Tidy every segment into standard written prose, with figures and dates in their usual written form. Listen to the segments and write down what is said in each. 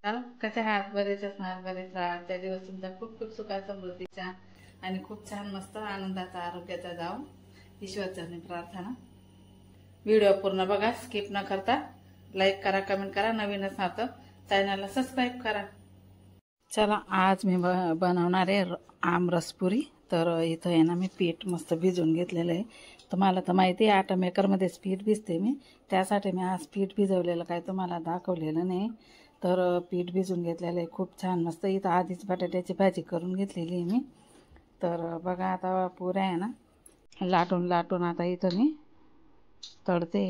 चला, कसे आहात? बरेच असणार, बरेच राहा. त्या दिवस तुमचा खूप खूप सुखा समृद्धीचा आणि खूप छान मस्त आनंदाचा आरोग्याचा जाऊ ईश्वरचरणी प्रार्थना. व्हिडिओ पूर्ण बघा, स्किप न करता. लाईक करा, कमेंट करा. नवीन असणार तर चॅनलला सबस्क्राईब करा. चला, आज मी बनवणार आहे आमरसपुरी. तर इथं आहे ना, मी पीठ मस्त भिजवून घेतलेलं आहे. तुम्हाला तर माहिती आहे, आटा मेकरमध्येच पीठ भिजते मी. त्यासाठी मी आज पीठ भिजवलेलं काय तुम्हाला दाखवलेलं नाही. तर पीठ भिजवून घेतलेलं आहे खूप छान मस्त. इथं आधीच बटाट्याची भाजी करून घेतलेली आहे मी. तर बघा, आता पुऱ्या आहे ना, लाटून लाटून आता इथं मी तळते.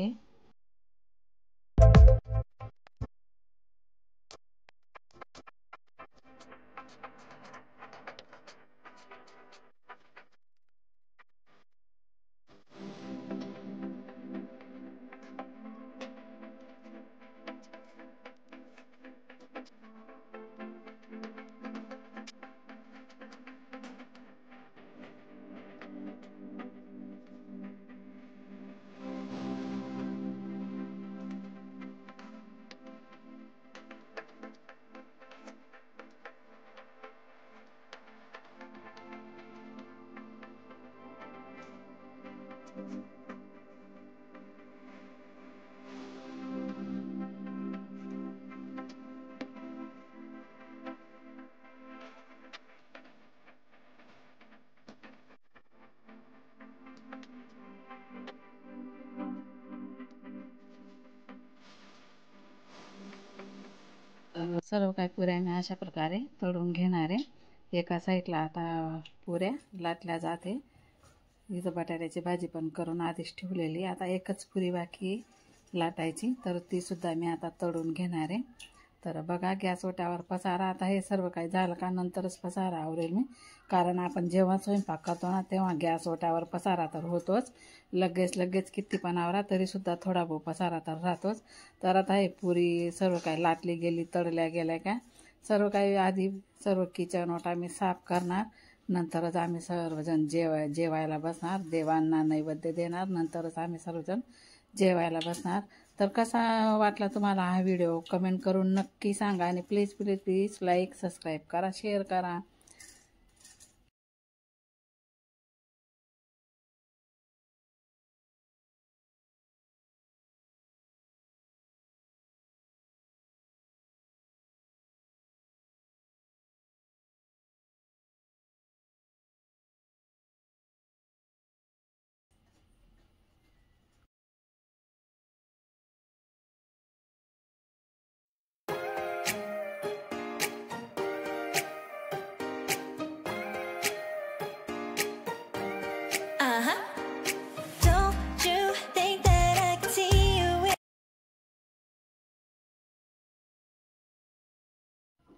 सर्व काही पुऱ्या मी अशा प्रकारे तळून घेणार आहे. एका साईडला आता पुऱ्या लाटल्या जाते. इथं बटाट्याची भाजी पण करून आधीच ठेवलेली. आता एकच पुरी बाकी लाटायची, तर ती सुद्धा मी आता तळून घेणार आहे. तर बघा, गॅस ओट्यावर पसारा. आता हे सर्व काही झालं का नंतरच पसारा आवरेल मी, कारण आपण जेव्हा स्वयंपाक करतो ना तेव्हा गॅस ओट्यावर पसारा तर होतोच. लगेच किती पण आवरा तरीसुद्धा थोडा बहुत पसारा तर राहतोच. तर आता हे पुरी सर्व काही लाटली गेली, तळल्या गेल्या का सर्व काही आधी सर्व किचन ओटा मी साफ करणार. नंतरच आम्ही सर्वजण जेवायला बसणार. देवांना नैवेद्य देणार, नंतरच आम्ही सर्वजण जेवायला बसणार. तर कसा वाटला तुम्हाला हा व्हिडिओ कमेंट करून नक्की सांगा. आणि प्लीज लाईक, सबस्क्राईब करा, शेअर करा.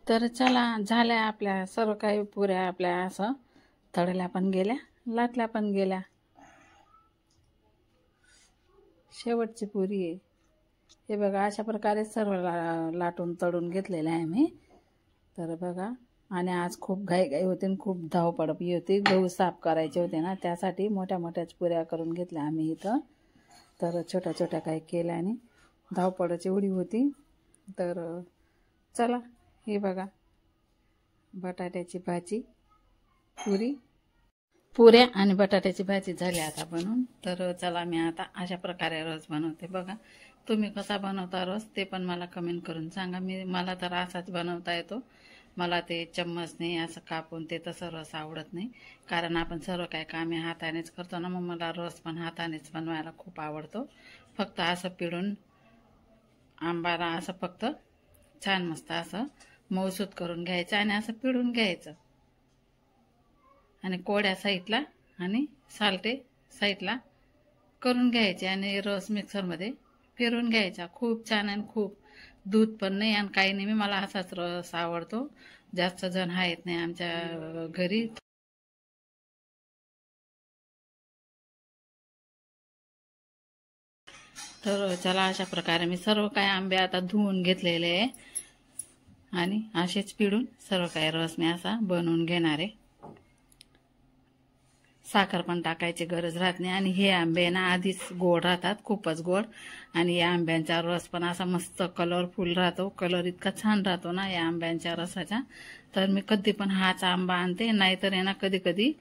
तर चला, झाल्या आपल्या सर्व काही पुऱ्या. आपल्या असं तळल्या पण गेल्या, लाटल्या पण गेल्या. शेवटची पुरी आहे हे बघा. अशा प्रकारे सर्व लाटून तळून घेतलेलं आहे मी. तर बघा, आणि आज खूप घाई होते आणि खूप धावपळ होती. गहू साफ करायचे होते ना, त्यासाठी मोठ्या मोठ्याच पुऱ्या करून घेतल्या आम्ही इथं. तर छोट्या छोट्या काही केल्या आणि धावपळच एवढी होती. तर चला, हे बघा, बटाट्याची भाजी, पुऱ्या आणि बटाट्याची भाजी झाली आता बनवून. तर चला, मी आता अशा प्रकारे रस बनवते. बघा, तुम्ही कसा बनवता रस ते पण मला कमेंट करून सांगा. मला तर असाच बनवता येतो. मला ते चम्मचने असं कापून ते तसं रस आवडत नाही, कारण आपण सर्व काय कामे हातानेच करतो ना. मग मला रस पण हातानेच बनवायला खूप आवडतो. फक्त असं पिळून आंबाला असं फक्त छान मस्त असं मऊसूत करून घ्यायचं आणि असं पिळून घ्यायचं. आणि कोड्या साईडला आणि सालटे साईडला करून घ्यायचे आणि रस मिक्सरमध्ये फिरून घ्यायचा. खूप छान आणि खूप दूध पण नाही आणि काही नाही. मला असाच रस आवडतो. जास्त जण आहेत नाही आमच्या घरी. तर चला, अशा प्रकारे मी सर्व काही आंबे आता धुवून घेतलेले आहे आणि असेच पिळून सर्व काही रस मी असा बनवून घेणार आहे. साखर पण टाकायची गरज राहत नाही. आणि हे आंबे ना आधीच गोड राहतात, खूपच गोड. आणि या आंब्यांचा रस पण असा मस्त कलरफुल राहतो, कलर इतका छान राहतो ना या आंब्यांच्या रसाचा. तर मी कधी पण हाच आंबा आणते, नाहीतर आहे ना कधी कधी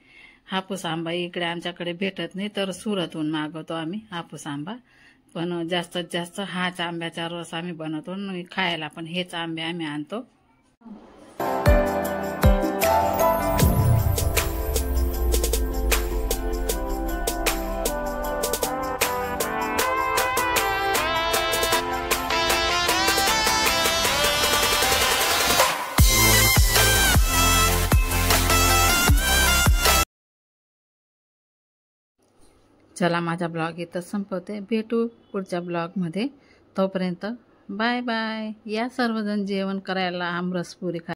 हापूस आंबा इकडे आमच्याकडे भेटत नाही, तर सुरतहून मागवतो आम्ही हापूस आंबा. पण जास्तीत जास्त हाच आंब्याचा रस आम्ही बनवतो आणि खायला पण हेच आंबे आम्ही आणतो. चला, माझा ब्लॉग इथं संपवते. भेटू पुढच्या ब्लॉगमध्ये. तोपर्यंत बाय बाय. या सर्वजण जेवण करायला, आमरस पुरी खा.